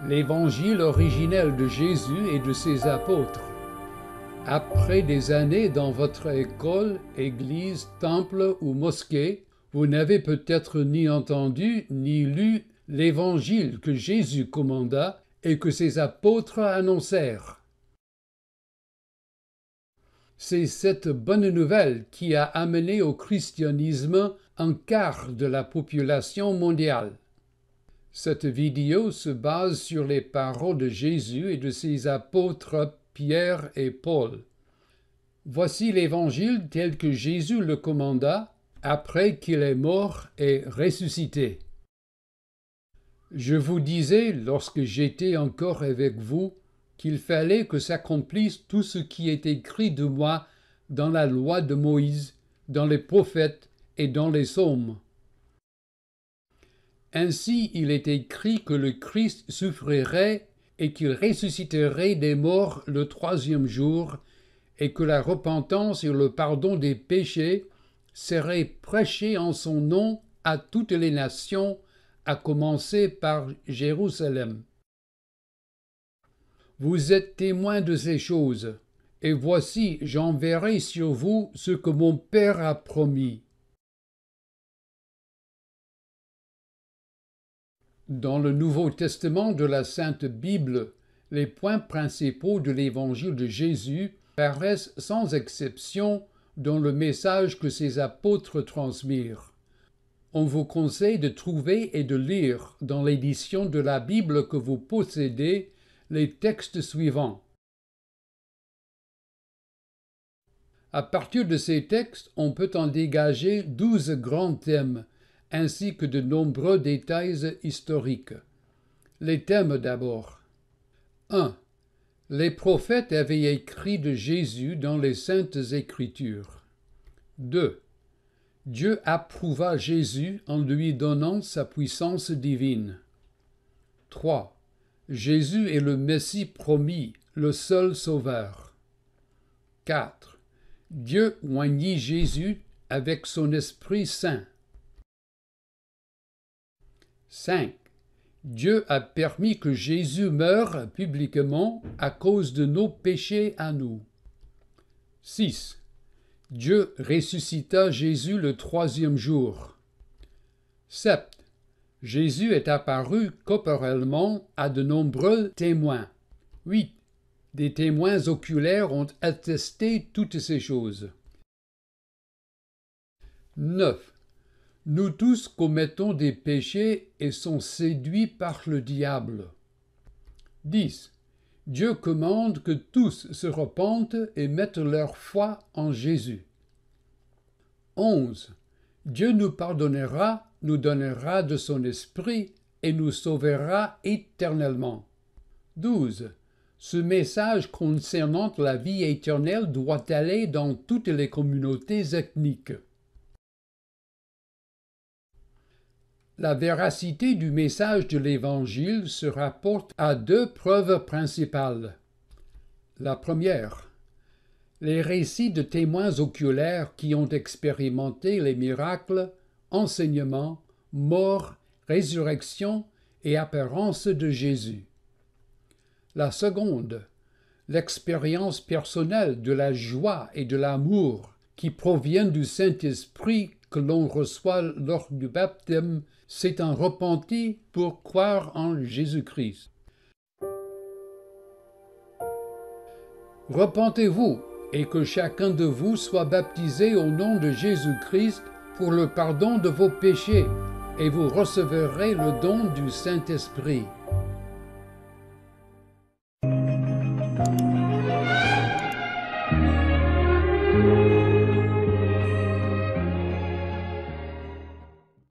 L'évangile originel de Jésus et de ses apôtres. Après des années dans votre école, église, temple ou mosquée, vous n'avez peut-être ni entendu ni lu l'évangile que Jésus commanda et que ses apôtres annoncèrent. C'est cette bonne nouvelle qui a amené au christianisme un quart de la population mondiale. Cette vidéo se base sur les paroles de Jésus et de ses apôtres Pierre et Paul. Voici l'évangile tel que Jésus le commanda après qu'il est mort et ressuscité. Je vous disais, lorsque j'étais encore avec vous, qu'il fallait que s'accomplisse tout ce qui est écrit de moi dans la loi de Moïse, dans les prophètes et dans les psaumes. Ainsi il est écrit que le Christ souffrirait et qu'il ressusciterait des morts le troisième jour, et que la repentance et le pardon des péchés seraient prêchés en son nom à toutes les nations, à commencer par Jérusalem. Vous êtes témoins de ces choses, et voici, j'enverrai sur vous ce que mon Père a promis. Dans le Nouveau Testament de la Sainte Bible, les points principaux de l'Évangile de Jésus paraissent sans exception dans le message que ses apôtres transmirent. On vous conseille de trouver et de lire dans l'édition de la Bible que vous possédez les textes suivants. À partir de ces textes, on peut en dégager 12 grands thèmes, ainsi que de nombreux détails historiques. Les thèmes d'abord. 1. Les prophètes avaient écrit de Jésus dans les Saintes Écritures. 2. Dieu approuva Jésus en lui donnant sa puissance divine. 3. Jésus est le Messie promis, le seul Sauveur. 4. Dieu oignit Jésus avec son Esprit Saint. 5. Dieu a permis que Jésus meure publiquement à cause de nos péchés à nous. 6. Dieu ressuscita Jésus le troisième jour. 7. Jésus est apparu corporellement à de nombreux témoins. 8. Des témoins oculaires ont attesté toutes ces choses. 9. Nous tous commettons des péchés et sont séduits par le diable. 10. Dieu commande que tous se repentent et mettent leur foi en Jésus. 11. Dieu nous pardonnera, nous donnera de son esprit et nous sauvera éternellement. 12. Ce message concernant la vie éternelle doit aller dans toutes les communautés ethniques. La véracité du message de l'Évangile se rapporte à 2 preuves principales. La première, les récits de témoins oculaires qui ont expérimenté les miracles, enseignements, mort, résurrection et apparence de Jésus. La seconde, l'expérience personnelle de la joie et de l'amour qui proviennent du Saint-Esprit que l'on reçoit lors du baptême, s'étant repenti pour croire en Jésus-Christ. Repentez-vous et que chacun de vous soit baptisé au nom de Jésus-Christ pour le pardon de vos péchés, et vous recevrez le don du Saint-Esprit.